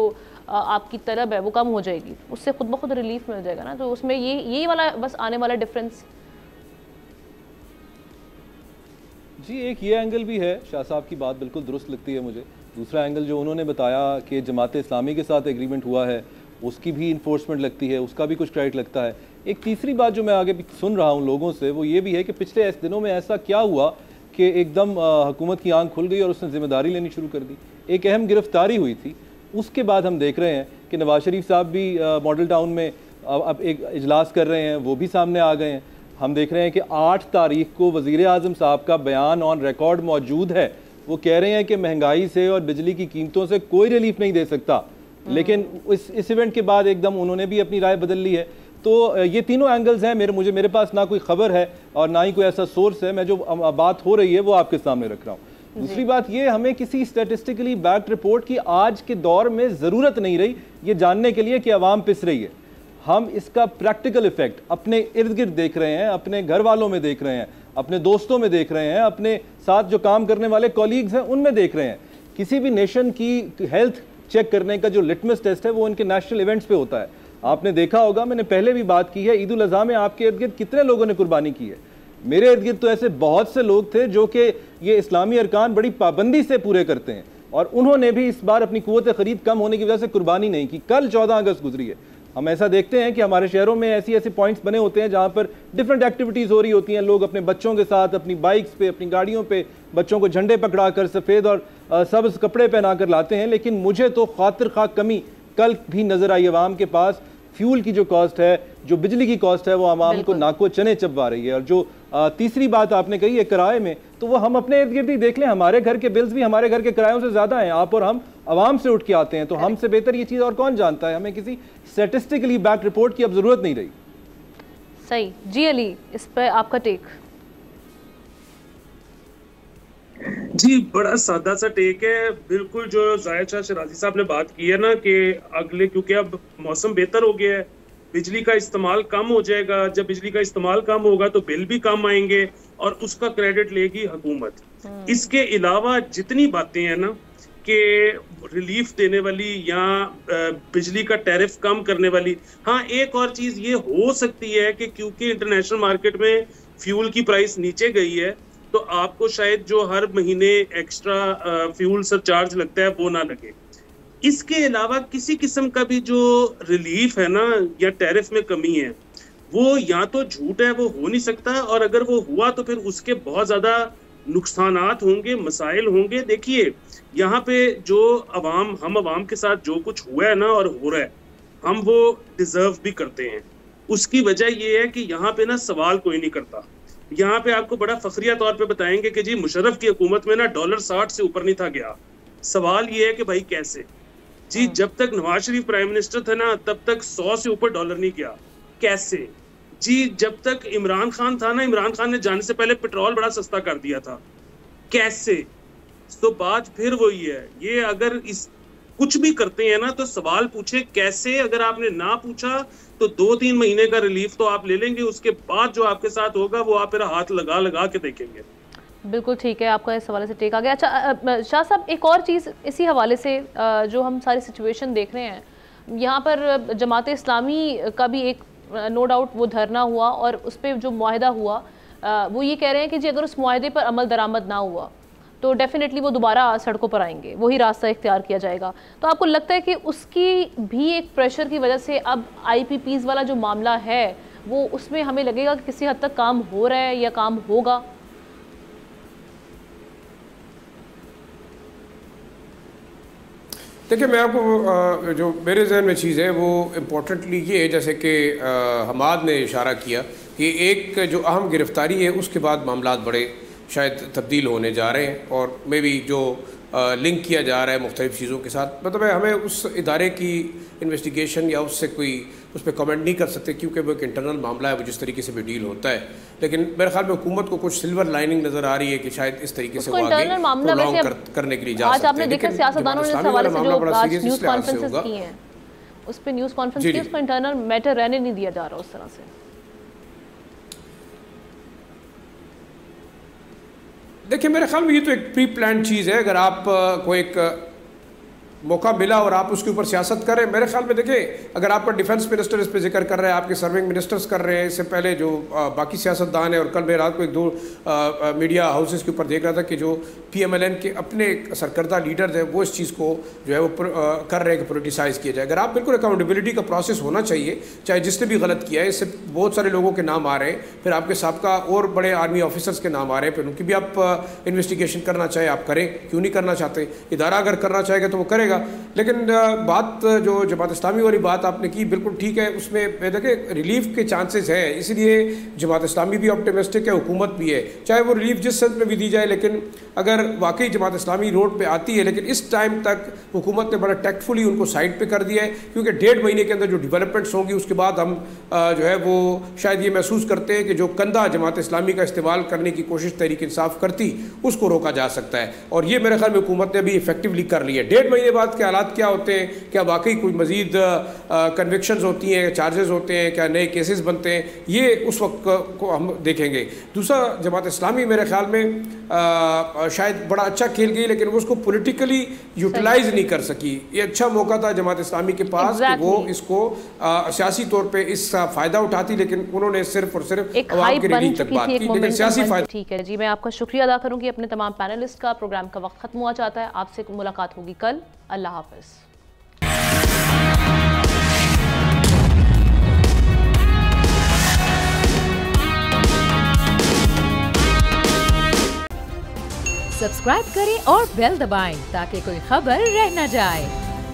B: आपकी तलब है वो कम हो जाएगी, उससे खुद ब खुद रिलीफ मिल जाएगा ना, तो उसमें यही वाला बस आने वाला डिफरेंस।
H: जी एक ये एंगल भी है, शाह साहब की बात बिल्कुल दुरुस्त लगती है मुझे। दूसरा एंगल जो उन्होंने बताया कि जमात इस्लामी के साथ एग्रीमेंट हुआ है उसकी भी इन्फोर्समेंट लगती है, उसका भी कुछ क्रेडिट लगता है। एक तीसरी बात जो मैं आगे भी सुन रहा हूँ लोगों से वो ये भी है कि पिछले दिनों में ऐसा क्या हुआ कि एकदम हुकूमत की आंख खुल गई और उसने जिम्मेदारी लेनी शुरू कर दी। एक अहम गिरफ्तारी हुई थी, उसके बाद हम देख रहे हैं कि नवाज शरीफ साहब भी मॉडल टाउन में अब एक इजलास कर रहे हैं, वो भी सामने आ गए हैं। हम देख रहे हैं कि 8 तारीख को वज़ीर आज़म साहब का बयान ऑन रिकॉर्ड मौजूद है, वो कह रहे हैं कि महंगाई से और बिजली की कीमतों से कोई रिलीफ नहीं दे सकता, लेकिन इस इवेंट के बाद एकदम उन्होंने भी अपनी राय बदल ली है। तो ये तीनों एंगल्स हैं। मेरे पास ना कोई खबर है और ना ही कोई ऐसा सोर्स है, मैं जो बात हो रही है वो आपके सामने रख रहा हूँ। दूसरी बात ये, हमें किसी स्टैटिस्टिकली बैक्ड रिपोर्ट की आज के दौर में ज़रूरत नहीं रही ये जानने के लिए कि आवाम पिस रही है। हम इसका प्रैक्टिकल इफेक्ट अपने इर्द गिर्द देख रहे हैं, अपने घर वालों में देख रहे हैं, अपने दोस्तों में देख रहे हैं, अपने साथ जो काम करने वाले कॉलीग्स हैं उनमें देख रहे हैं। किसी भी नेशन की हेल्थ चेक करने का जो लिटमस टेस्ट है वो उनके नेशनल इवेंट्स पे होता है। आपने देखा होगा, मैंने पहले भी बात की है, ईद उल अज़हा में आपके इर्द गिर्द कितने लोगों ने कुर्बानी की है। मेरे इर्द गिर्द तो ऐसे बहुत से लोग थे जो कि ये इस्लामी अरकान बड़ी पाबंदी से पूरे करते हैं और उन्होंने भी इस बार अपनी कुव्वत खरीद कम होने की वजह से कुर्बानी नहीं की। कल 14 अगस्त गुजरी है, हम ऐसा देखते हैं कि हमारे शहरों में ऐसे पॉइंट्स बने होते हैं जहाँ पर डिफरेंट एक्टिविटीज़ हो रही होती हैं। लोग अपने बच्चों के साथ अपनी बाइक्स पे, अपनी गाड़ियों पे बच्चों को झंडे पकड़ा कर सफ़ेद और सब्ज़ कपड़े पहना कर लाते हैं। लेकिन मुझे तो खातिर खा कमी कल भी नज़र आई आवाम के पास। फ्यूल की जो कॉस्ट है, जो बिजली की कॉस्ट है, वो आवाम को नाको चने चबवा रही है। और जो तीसरी बात आपने कही है किराए में, तो वो हम अपने इर्द गिर्द ही देख लें, हमारे घर के बिल्स भी हमारे घर के किरायों से ज़्यादा हैं। आप और हम आवाम से उठ के आते हैं, तो हमसे बेहतर ये चीज़ और कौन जानता है। हमें किसी स्टैटिस्टिकली बैक रिपोर्ट की अब ज़रूरत नहीं रही।
B: सही जी। अली, इस पर आपका टेक?
J: जी बड़ा सादा सा टेक है, बिल्कुल जो जाहिद शाह शराजी साहब ने बात की है ना कि अगले, क्योंकि अब मौसम बेहतर हो गया है, बिजली का इस्तेमाल कम हो जाएगा। जब बिजली का इस्तेमाल कम होगा तो बिल भी कम आएंगे और उसका क्रेडिट लेगी हुकूमत। इसके अलावा जितनी बातें हैं ना कि रिलीफ देने वाली या बिजली का टैरिफ कम करने वाली, हाँ एक और चीज़ ये हो सकती है कि क्योंकि इंटरनेशनल मार्केट में फ्यूल की प्राइस नीचे गई है तो आपको शायद जो हर महीने एक्स्ट्रा फ्यूल सरचार्ज लगता है वो ना लगे। इसके अलावा किसी किस्म का भी जो रिलीफ है ना या टैरिफ में कमी है, वो या तो झूठ है, वो हो नहीं सकता, और अगर वो हुआ तो फिर उसके बहुत ज़्यादा नुकसानात होंगे, मसाइल होंगे। देखिए यहाँ पे जो हम अवाम के साथ जो कुछ हुआ है ना और हो रहा है, हम वो डिज़र्व भी करते हैं। उसकी वजह ये है कि यहाँ पे ना सवाल कोई नहीं करता। यहाँ पे आपको बड़ा फखरिया तौर पे बताएंगे कि जी मुशर्रफ की हुकूमत में ना $60 से ऊपर नहीं था गया। सवाल ये है कि भाई कैसे? जी जब तक नवाज शरीफ प्राइम मिनिस्टर थे ना तब तक 100 से ऊपर डॉलर नहीं गया। कैसे? जी जब तक इमरान खान था ना, इमरान खान ने जाने से पहले पेट्रोल बड़ा सस्ता कर दिया था। कैसे? तो बात फिर वही है, ये अगर इस कुछ भी करते हैं ना तो सवाल पूछे कैसे। अगर आपने ना पूछा तो 2-3 महीने का रिलीफ तो आप ले लेंगे, उसके बाद जो आपके साथ होगा वो आप फिर हाथ लगा लगा के देखेंगे।
B: बिल्कुल ठीक है, आपका इस हवाले से टेक आ गया। अच्छा शाह साहब, एक और चीज़ इसी हवाले से जो हम सारी सिचुएशन देख रहे हैं, यहाँ पर जमात इस्लामी का भी एक नो डाउट वो धरना हुआ और उस पर जो मुआहदा हुआ वो ये कह रहे हैं कि जी अगर उस मुआहदे पर अमल दरामद ना हुआ तो डेफिनेटली वो दोबारा सड़कों पर आएंगे, वही रास्ता इख्तियार किया जाएगा। तो आपको लगता है कि उसकी भी एक प्रेशर की वजह से अब IPPs वाला जो मामला है वो उसमें हमें लगेगा कि किसी हद तक काम हो रहा है या काम होगा?
I: देखिए मैं आपको जो मेरे जहन में चीज़ है वो इम्पोर्टेंटली ये है, जैसे कि हमाद ने इशारा किया कि एक जो अहम गिरफ्तारी है उसके बाद मामलात बड़े शायद तब्दील होने जा रहे हैं और मे बी जो लिंक किया जा रहा है मुख्तलिफ़ चीज़ों के साथ। मतलब हमें उस इदारे की इन्वेस्टिगेशन या उससे कोई उस पर कमेंट नहीं कर सकते क्योंकि वो एक इंटरनल मामला है, वो जिस तरीके से भी डील होता है। लेकिन मेरे ख्याल में हुकूमत को कुछ सिल्वर लाइनिंग नज़र आ रही है कि शायद इस तरीके से वो आगे प्रोलॉन्ग करने के लिए जा सकते हैं।
B: आज आपने देखा सियासतदानों ने इस हवाले से जो आज न्यूज़ कॉन्फ्रेंसेस की हैं, उस पर न्यूज़ कॉन्फ्रेंस की, उसको इंटरनल मैटर रहने नहीं दिया जा रहा उस तरह से।
I: देखिए मेरे ख्याल में ये तो एक प्री प्लान चीज़ है। अगर आप को एक मौका मिला और आप उसके ऊपर सियासत करें, मेरे ख्याल में देखिए अगर आपका डिफेंस मिनिस्टर इस पे जिक्र कर रहे हैं, आपके सर्विंग मिनिस्टर्स कर रहे हैं, इससे पहले जो बाकी सियासतदान है, और कल मैं रात को एक दो मीडिया हाउसेस के ऊपर देख रहा था कि जो PMLN के अपने सरकर्दा लीडर्स हैं वो इस चीज़ को जो है वो कर रहे हैं कि पोलिटिसाइज़ किया जाए। अगर आप बिल्कुल अकाउंटेबिलिटी का प्रोसेस होना चाहिए, चाहे जिसने भी गलत किया है, इससे बहुत सारे लोगों के नाम आ रहे हैं, फिर आपके साबका और बड़े आर्मी ऑफिसर्स के नाम आ रहे हैं, फिर उनकी भी आप इन्वेस्टिगेशन करना चाहे आप करें, क्यों नहीं करना चाहते? इदारा अगर करना चाहेगा तो वो करेगा। लेकिन बात जो जमात इस्लामी वाली बात आपने की बिल्कुल ठीक है, उसमें देखिए रिलीफ के चांसेस हैं, इसलिए जमात इस्लामी भी ऑप्टिमिस्टिक है, हुकूमत भी है, चाहे वो रिलीफ जिस सेंस में भी दी जाए। लेकिन अगर वाकई जमात इस्लामी रोड पे आती है, लेकिन इस टाइम तक हुकूमत ने बड़ा टैक्टफुली उनको साइड पे कर दिया है, क्योंकि 1.5 महीने के अंदर जो डेवलपमेंट्स होंगी उसके बाद हम जो है वो शायद ये महसूस करते हैं कि जो कंधा जमात इस्लामी का इस्तेमाल करने की कोशिश तहरीक इंसाफ करती, उसको रोका जा सकता है। और ये मेरे ख्याल में हुकूमत ने भी इफेक्टिवली कर लिया है। 1.5 महीने बाद के हालात क्या होते हैं, क्या वाकई कोई मजीद कन्विक्शंस होती हैं, चार्जेस होते हैं, क्या नए केसेस बनते हैं, ये उस वक्त को हम देखेंगे। दूसरा, जमात इस्लामी मेरे ख्याल में शायद बड़ा अच्छा खेल गई, लेकिन वो उसको पॉलिटिकली यूटिलाइज नहीं कर सकी। ये अच्छा मौका था जमात इस्लामी के पास कि वो इसको सियासी तौर पे इसका फ़ायदा उठाती, लेकिन उन्होंने सिर्फ और सिर्फ अवाम की रिलीफ तक बात की, लेकिन सियासी फ़ायदा।
B: ठीक है जी, मैं आपका शुक्रिया अदा करूँगी। अपने तमाम पैनलिस्ट का प्रोग्राम का वक्त खत्म हुआ चाहता है। आपसे मुलाकात होगी कल। अल्लाह हाफ़िज़।
A: सब्सक्राइब करें और बेल दबाएं ताकि कोई खबर रह न जाए।